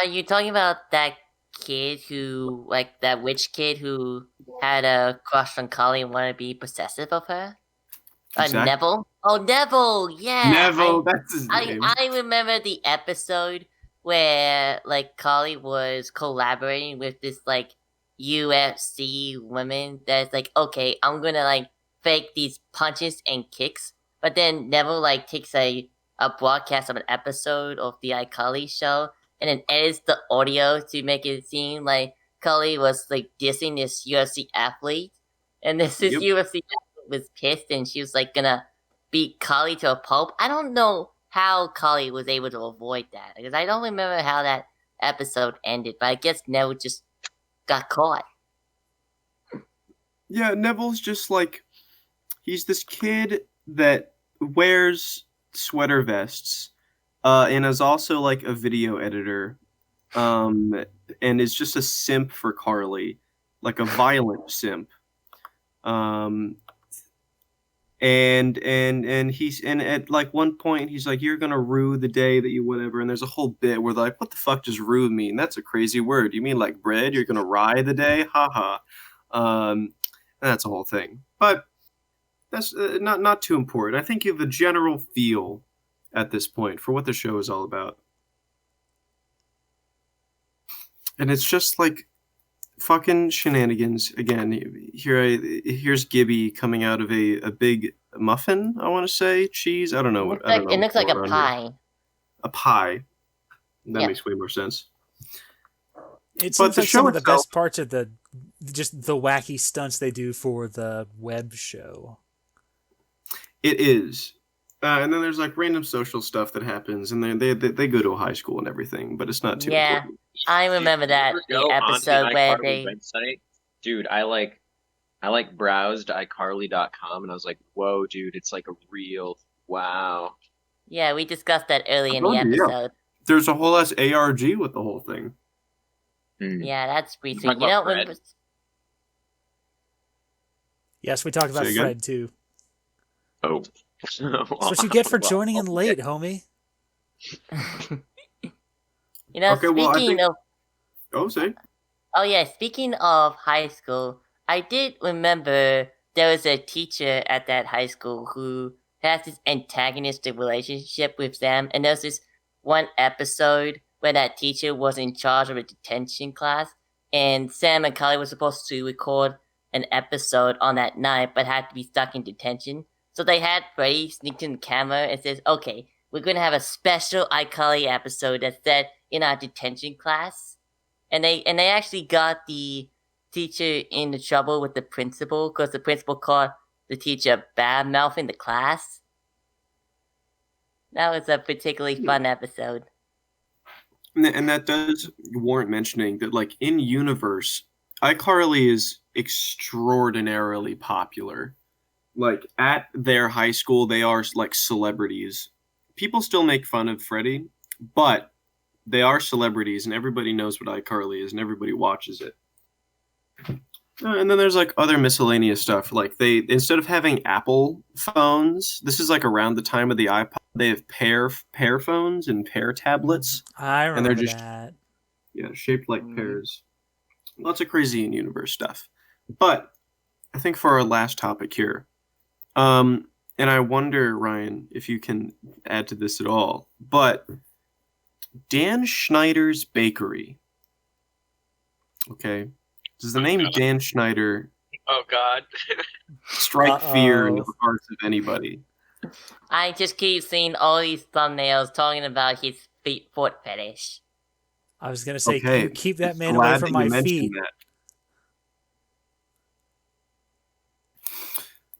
Are you talking about that kid who, like, that witch kid who had a crush on Carly and wanted to be possessive of her? Exactly. Neville? Oh, Neville! Yeah! Neville, that's his I name. remember the episode where, like, Carly was collaborating with this, like, UFC woman that's like, okay, I'm gonna, like, fake these punches and kicks. But then Neville, like, takes a broadcast of an episode of the iCarly show and then edits the audio to make it seem like Carly was, like, dissing this UFC athlete. And this Yep. UFC athlete was pissed and she was, like, gonna beat Carly to a pulp. I don't know how Carly was able to avoid that because I don't remember how that episode ended, but I guess Neville just got caught. Yeah, Neville's just like, he's this kid that wears sweater vests, and is also like a video editor, and is just a simp for Carly, like a violent simp. And he's at like one point he's like, you're gonna rue the day that you whatever, and there's a whole bit where they're like, what the fuck does rue mean? That's a crazy word. You mean like bread? You're gonna rye the day? Haha. And that's a whole thing. But that's not too important. I think you have a general feel at this point for what the show is all about. And it's just like fucking shenanigans again. Here's Gibby coming out of a big muffin. I want to say cheese. I don't know. It looks like a pie. A pie. That Yeah. makes way more sense. It But seems the like show some of the itself- best parts of the wacky stunts they do for the web show. It is. And then there's like random social stuff that happens, and they go to a high school and everything, but it's not too Yeah. important. I remember that Go the onto episode where iCarly they website. Dude, I browsed iCarly.com and I was like, whoa, dude, it's like a real wow. yeah, we discussed that early in the Oh, yeah. episode. There's a whole ass ARG with the whole thing. Yeah, that's pretty Talk sweet. You about know, Fred. Yes, we talked about Say again? Fred too. Oh. That's what you get for joining in late, homie. you know, Okay, well, I speaking think- of Oh, say. Oh yeah, speaking of high school, I did remember there was a teacher at that high school who has this antagonistic relationship with Sam, and there's this one episode where that teacher was in charge of a detention class, and Sam and Kylie were supposed to record an episode on that night, but had to be stuck in detention. So they had Freddie sneak in the camera and says, okay, we're gonna have a special iCarly episode that's set in our detention class. And they actually got the teacher into trouble with the principal because the principal caught the teacher bad mouthing the class. That was a particularly fun episode. And that does warrant mentioning that, like, in universe, iCarly is extraordinarily popular. Like, at their high school, they are, like, celebrities. People still make fun of Freddie, but they are celebrities, and everybody knows what iCarly is, and everybody watches it. And then there's, like, other miscellaneous stuff. Like, they, instead of having Apple phones, this is, like, around the time of the iPod, they have pair phones and pair tablets. I remember they're just- that. Yeah, shaped like pears. Lots of crazy in-universe stuff. But I think for our last topic here, And I wonder, Ryan, if you can add to this at all. But Dan Schneider's Bakery. Okay. Does the name Dan Schneider Oh God. strike fear into Uh-oh. the hearts of anybody? I just keep seeing all these thumbnails talking about his foot fetish. I was gonna say, Okay. keep that man away Glad from that you my mentioned feet. that.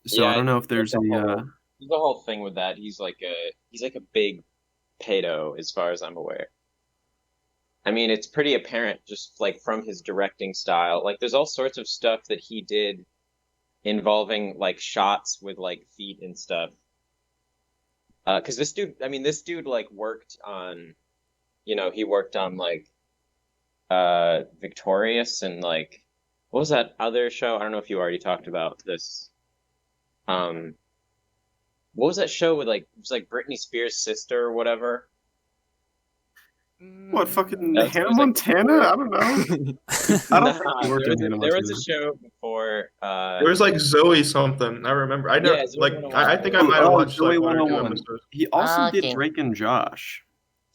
So I don't know if there's any. There's a whole thing with that. He's like a big pedo, as far as I'm aware. I mean, it's pretty apparent just like from his directing style. Like, there's all sorts of stuff that he did involving like shots with like feet and stuff. Because this dude like worked on, he worked on like Victorious and like what was that other show? I don't know if you already talked about this. What was that show with like it was like Britney Spears' sister or whatever? What, fucking That's- Hannah there's, like, Montana? I don't know. I don't think Nah, he worked on Hannah there was Montana. a show before. There was like Zoe something. I remember. I know. Yeah, Zoe Like 101. I think I might have watched Zoe like one or two 101. episodes. He also did Okay. Drake and Josh.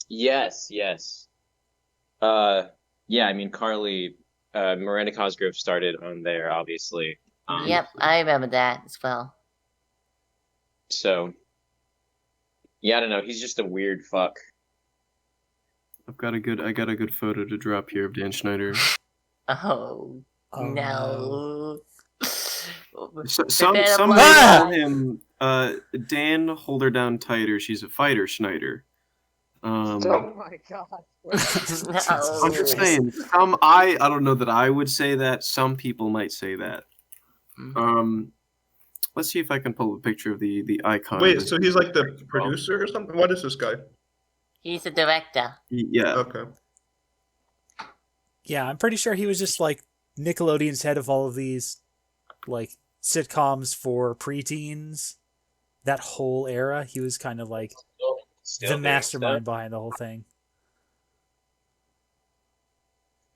Yes. Yeah, I mean, Carly, Miranda Cosgrove started on there, obviously. Yep, I remember that as well. So, yeah, I don't know. He's just a weird fuck. I got a good photo to drop here of Dan Schneider. Oh, Oh, no. Some Prepare to may fly. call him Dan Hold Her Down Tighter. She's a fighter, Schneider. Oh my god. No. I'm just saying. I don't know that I would say that. Some people might say that. Let's see if I can pull a picture of the icon. Wait, so he's like the producer or something? What is this guy? He's a director. Yeah. Okay. Yeah, I'm pretty sure he was just like Nickelodeon's head of all of these like sitcoms for preteens. That whole era, he was kind of like Still the doing mastermind stuff. behind the whole thing.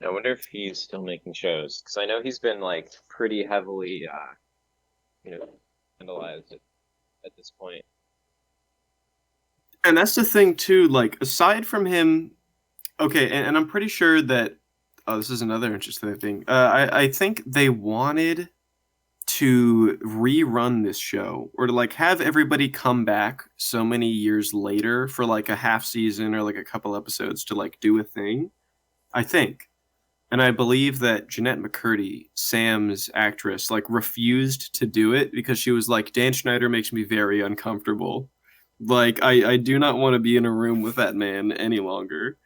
I wonder if he's still making shows, because I know he's been like pretty heavily, vandalized at this point. And that's the thing too, like aside from him, okay, and I'm pretty sure that this is another interesting thing. I think they wanted to rerun this show or to like have everybody come back so many years later for like a half season or like a couple episodes to like do a thing. I think. And I believe that Jeanette McCurdy, Sam's actress, like refused to do it because she was like, Dan Schneider makes me very uncomfortable. Like, I do not want to be in a room with that man any longer.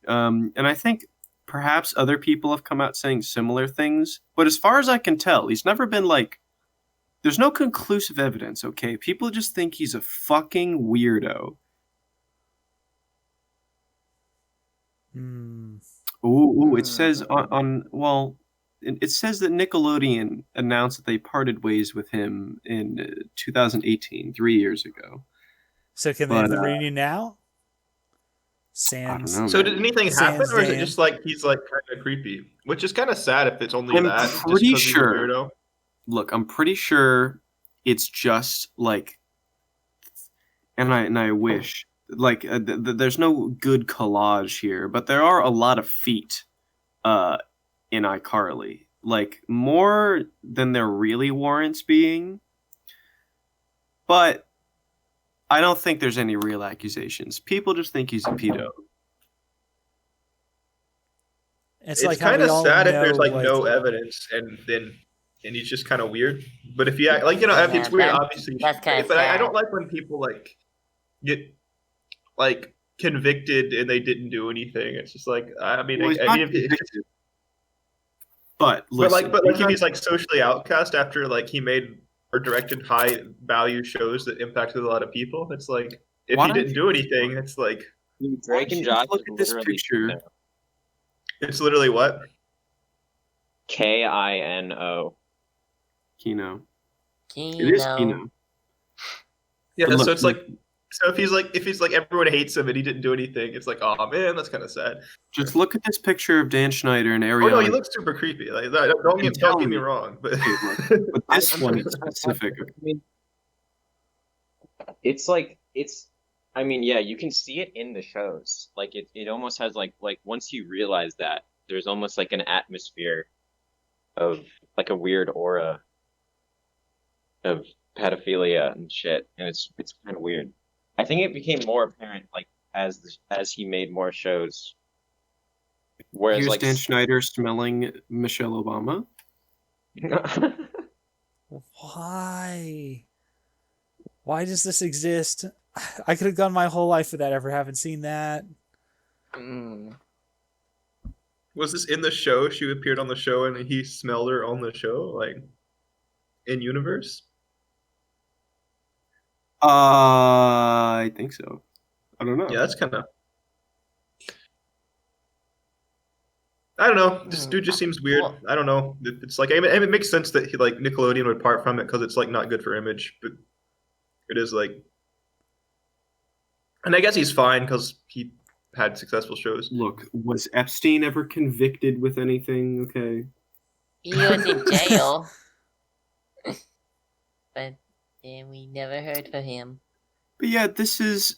And I think perhaps other people have come out saying similar things. But as far as I can tell, he's never been like, there's no conclusive evidence, okay? People just think he's a fucking weirdo. Ooh, it says it says that Nickelodeon announced that they parted ways with him in 2018, 3 years ago. So can they have the reunion now? Sam's. I don't know, So man. did anything happen, Sans or is it Dan. just like he's like kind of creepy? Which is kind of sad if it's only I'm that. just pretty 'cause he's a sure. weirdo. Look, I'm pretty sure it's just like, and I wish like there's no good collage here, but there are a lot of feet in iCarly, like more than there really warrants being. But I don't think there's any real accusations. People just think he's a pedo. It's It's like how kind we of all sad if know, there's like no evidence, and he's just kind of weird. But if you like, if it's Yeah, weird, that- obviously. that's kinda But I sad. don't like when people like get like convicted and they didn't do anything. It's just like I mean, Well, he's I not mean, if, convicted. But listen, but he's like socially outcast after like he made or directed high value shows that impacted a lot of people. It's like if Why he don't didn't do anything, it's like Dude, Why Drake don't and you Josh look is at this literally picture? it's literally what? Kino. Kino. Kino. It is Kino. Yeah, But look, so it's like so if he's like everyone hates him and he didn't do anything, it's like oh man, that's kind of sad. Just look at this picture of Dan Schneider and Oh Ariana. no, he looks super creepy. Like don't get me wrong, but But this one is specific. I mean, It's like I mean, yeah, you can see it in the shows. Like it almost has like once you realize that, there's almost like an atmosphere of like a weird aura of pedophilia and shit, and it's kind of weird. I think it became more apparent like as he made more shows. Whereas Here's like Dan Schneider smelling Michelle Obama. Why? Why does this exist? I could have gone my whole life without ever having seen that. Mm. Was this in the show? She appeared on the show and he smelled her on the show, like in universe? I think so. I don't know. Yeah, that's kind of. I don't know. This dude just seems weird. Well, I don't know. It's like I mean, it makes sense that he like Nickelodeon would part from it because it's like not good for image, but it is like. And I guess he's fine because he had successful shows. Look, was Epstein ever convicted with anything? Okay. he was in jail, but yeah, we never heard from him. But yeah, this is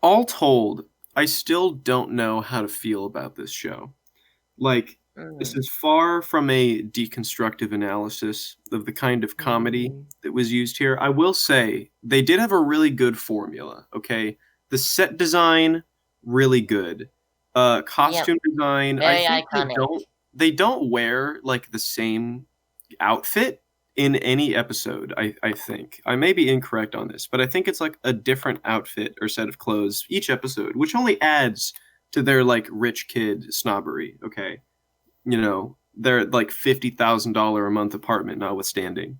all told, I still don't know how to feel about this show. Like, this is far from a deconstructive analysis of the kind of comedy that was used here. I will say they did have a really good formula, okay? The set design, really good. Costume design, Very I think iconic. they don't wear like the same outfit in any episode, I think. I may be incorrect on this, but I think it's like a different outfit or set of clothes each episode, which only adds to their like rich kid snobbery, okay? You know, their like $50,000 a month apartment notwithstanding.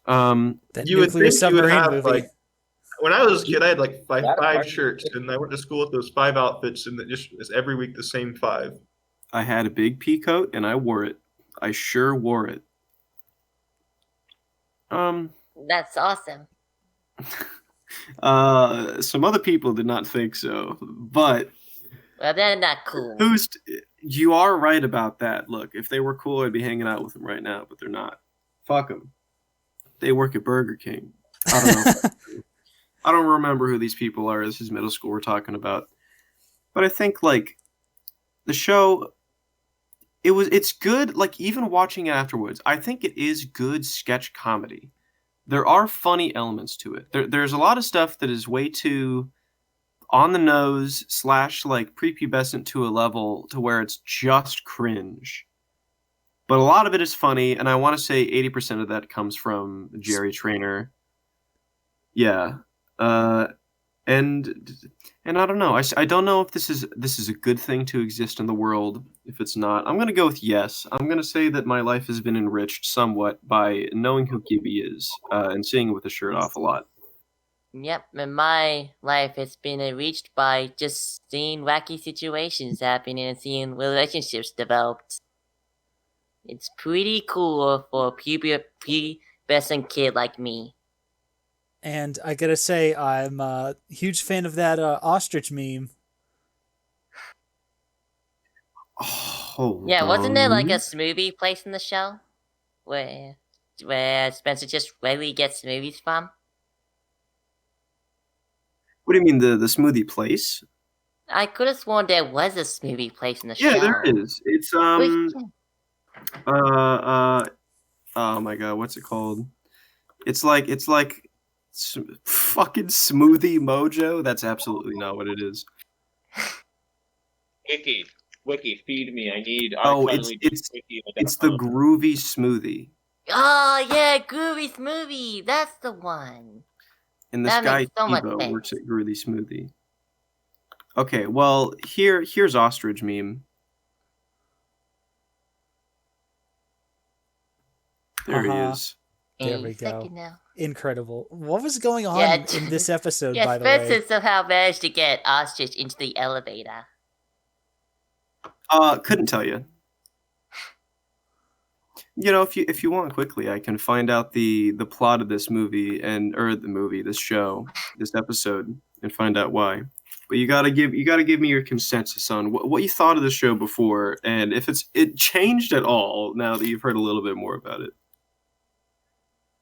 That You would nuclear think you would submarine have movie. like when I was a kid, I had like five That five apartment- shirts, and I went to school with those 5 outfits, and it just was every week the same 5. I had a big pea coat and I wore it. I sure wore it. That's awesome. Some other people did not think so, but Well, they're not cool. you are right about that. Look, if they were cool, I'd be hanging out with them right now, but they're not. Fuck them. They work at Burger King. I don't know. I don't remember who these people are. This is middle school we're talking about. But I think like the show it's good, like even watching it afterwards, I think it is good sketch comedy. There are funny elements to it. There's a lot of stuff that is way too on the nose / like prepubescent to a level to where it's just cringe. But a lot of it is funny, and I want to say 80% of that comes from Jerry Trainer. Yeah. And I don't know. I don't know if this is a good thing to exist in the world. If it's not, I'm gonna go with yes. I'm gonna say that my life has been enriched somewhat by knowing who Gibby is and seeing him with a shirt off a lot. Yep, and my life has been enriched by just seeing wacky situations happening and seeing relationships developed. It's pretty cool for a pubescent kid like me. And I gotta say, I'm a huge fan of that ostrich meme. Hold Yeah, wasn't there like a on. smoothie place in the show? Where Spencer just rarely gets smoothies from? What do you mean the smoothie place? I could have sworn there was a smoothie place in the show. Yeah, there is. It's Which- oh my god, what's it called? It's like fucking Smoothie Mojo. That's absolutely not what it is. Wiki, feed me. I need. Oh, iCarly it's Wiki It's the Groovy Smoothie. Oh yeah, Groovy Smoothie. That's the one. And this That guy makes so much Evo sense. works at Groovy Smoothie. Okay, well here's ostrich meme. There he is. There A we go. second now. Incredible. What was going on Yeah, in this episode, Yeah, by the way? Spencer somehow managed to get Ostrich into the elevator. Couldn't tell you. You know, if you want quickly, I can find out the plot of this movie this show, this episode, and find out why. But you gotta give me your consensus on what you thought of the show before, and if it changed at all now that you've heard a little bit more about it.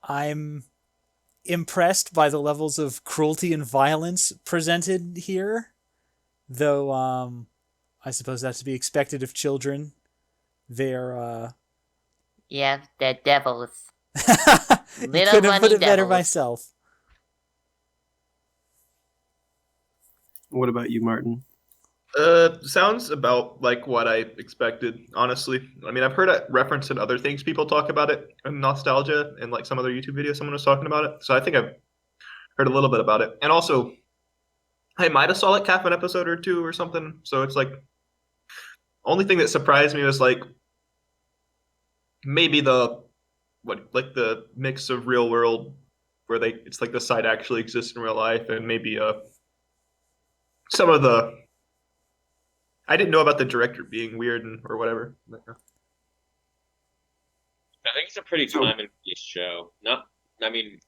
I'm impressed by the levels of cruelty and violence presented here, though I suppose that's to be expected of children. They're Yeah, they're devils. you Little couldn't have put runny it better devils. myself. What about you, Martin? Sounds about like what I expected, honestly. I mean, I've heard it referenced in other things people talk about it in nostalgia and like some other YouTube video someone was talking about it. So I think I've heard a little bit about it. And also, I might have saw like half an episode or two or something. So it's like only thing that surprised me was like maybe the mix of real world where it's like the site actually exists in real life, and maybe some of the I didn't know about the director being weird or whatever. I think it's a pretty time and place show. I mean,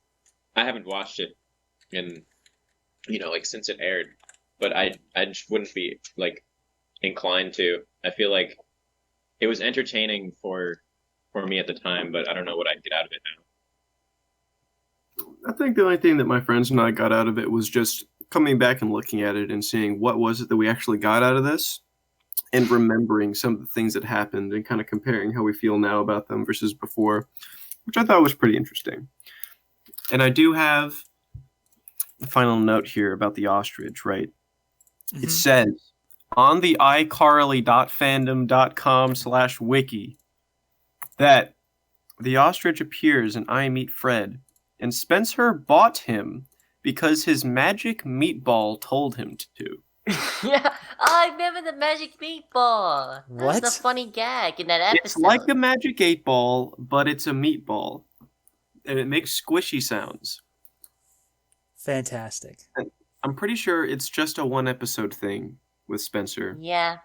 I haven't watched it in, like since it aired, but I just wouldn't be like inclined to. I feel like it was entertaining for me at the time, but I don't know what I'd get out of it now. I think the only thing that my friends and I got out of it was just coming back and looking at it and seeing what was it that we actually got out of this, and remembering some of the things that happened and kind of comparing how we feel now about them versus before, which I thought was pretty interesting. And I do have a final note here about the ostrich, right? Mm-hmm. It says on the iCarly.fandom.com/wiki that the ostrich appears in I Meet Fred, and Spencer bought him because his magic meatball told him to. Yeah, I remember the magic meatball. What? That's a funny gag in that episode. It's like a magic 8-ball, but it's a meatball, and it makes squishy sounds. Fantastic. And I'm pretty sure it's just a 1-episode thing with Spencer. Yeah,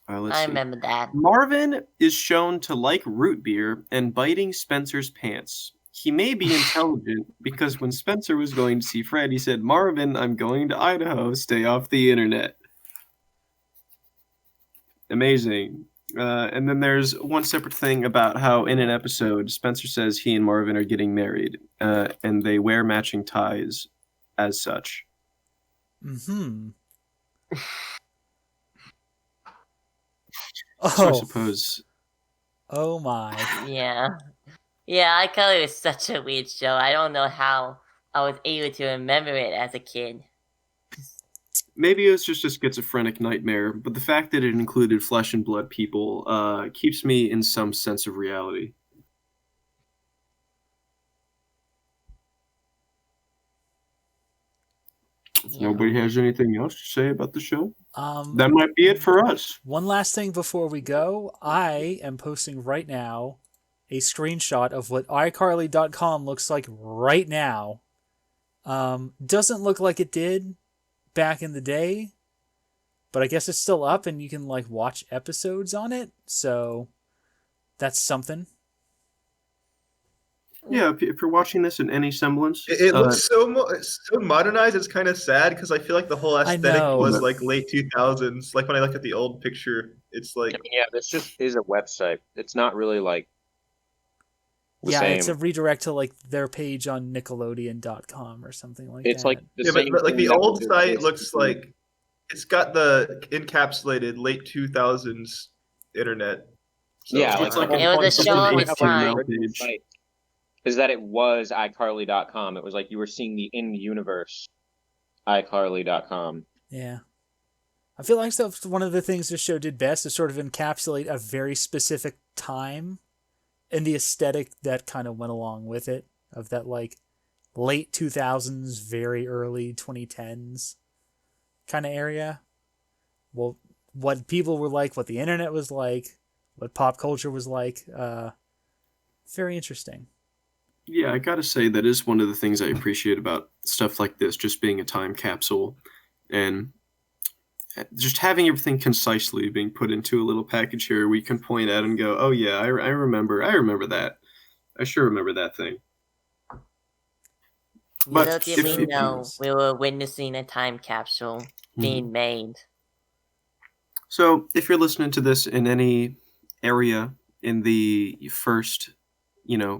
I remember that. Marvin is shown to like root beer and biting Spencer's pants. He may be intelligent because when Spencer was going to see Fred, he said, "Marvin, I'm going to Idaho. Stay off the internet." Amazing. And then there's one separate thing about how in an episode, Spencer says he and Marvin are getting married, and they wear matching ties as such. Mm-hmm. So I suppose. Oh my. Yeah. Yeah, iCarly was such a weird show. I don't know how I was able to remember it as a kid. Maybe it was just a schizophrenic nightmare, but the fact that it included flesh and blood people keeps me in some sense of reality. If nobody has anything else to say about the show, that might be it for us. One last thing before we go. I am posting right now a screenshot of what iCarly.com looks like right now. Doesn't look like it did back in the day, but I guess it's still up and you can like watch episodes on it, so that's something. Yeah, if you're watching this in any semblance, it looks so modernized. It's kind of sad because I feel like the whole aesthetic was like late 2000s. Like when I look at the old picture, it's like this just is a website. It's not really like same. It's a redirect to like their page on Nickelodeon.com or something like that. It's like but like the old site looks like it's got the encapsulated late 2000s internet. So it's like it was a show of its time. Is that it was iCarly.com. It was like you were seeing the in-universe iCarly.com. Yeah. I feel like that's one of the things this show did best is sort of encapsulate a very specific time and the aesthetic that kind of went along with it, of that like late 2000s, very early 2010s kind of area. Well, what people were like, what the internet was like, what pop culture was like. Very interesting. Yeah, I gotta say that is one of the things I appreciate about stuff like this, just being a time capsule and just having everything concisely being put into a little package here we can point at and go, oh yeah, I remember that. I sure remember that thing. But little did we know we were witnessing a time capsule being made. So if you're listening to this in any area in the first,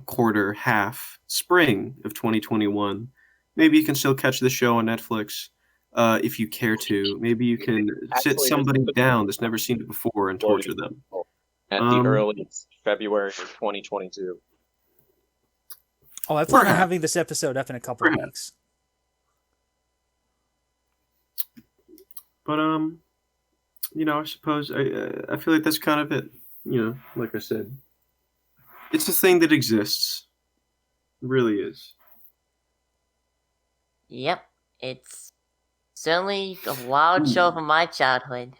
quarter, half, spring of 2021, maybe you can still catch the show on Netflix if you care to. Maybe you can sit Actually, somebody this- down that's never seen it before and torture them. At the earliest February of 2022. Oh, I plan on having this episode up in a couple of weeks. But I suppose I feel like that's kind of it. Like I said, it's a thing that exists. It really is. Yep, it's certainly a wild show from my childhood.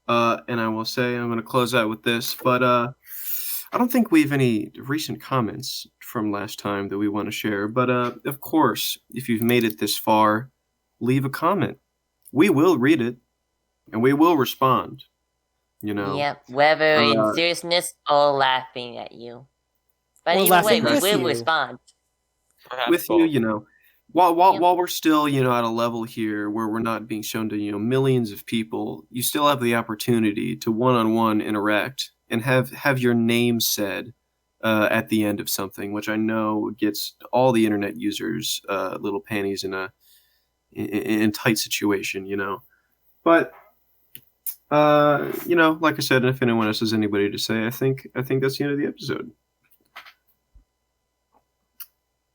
And I will say I'm going to close out with this, but I don't think we have any recent comments from last time that we want to share. But of course, if you've made it this far, leave a comment. We will read it, and we will respond. Yep, whether in seriousness or laughing at you. But Or either way, laughing we with will you. respond. Perhaps With both. you, while we're still at a level here where we're not being shown to millions of people, you still have the opportunity to one-on-one interact and have your name said at the end of something, which I know gets all the internet users little panties in a tight situation, But like I said, and if anyone else has anybody to say, I think that's the end of the episode.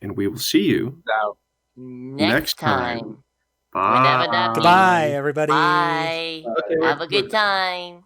And we will see you next time. Bye. Whenever that be. Goodbye, everybody. Bye. Have a good time.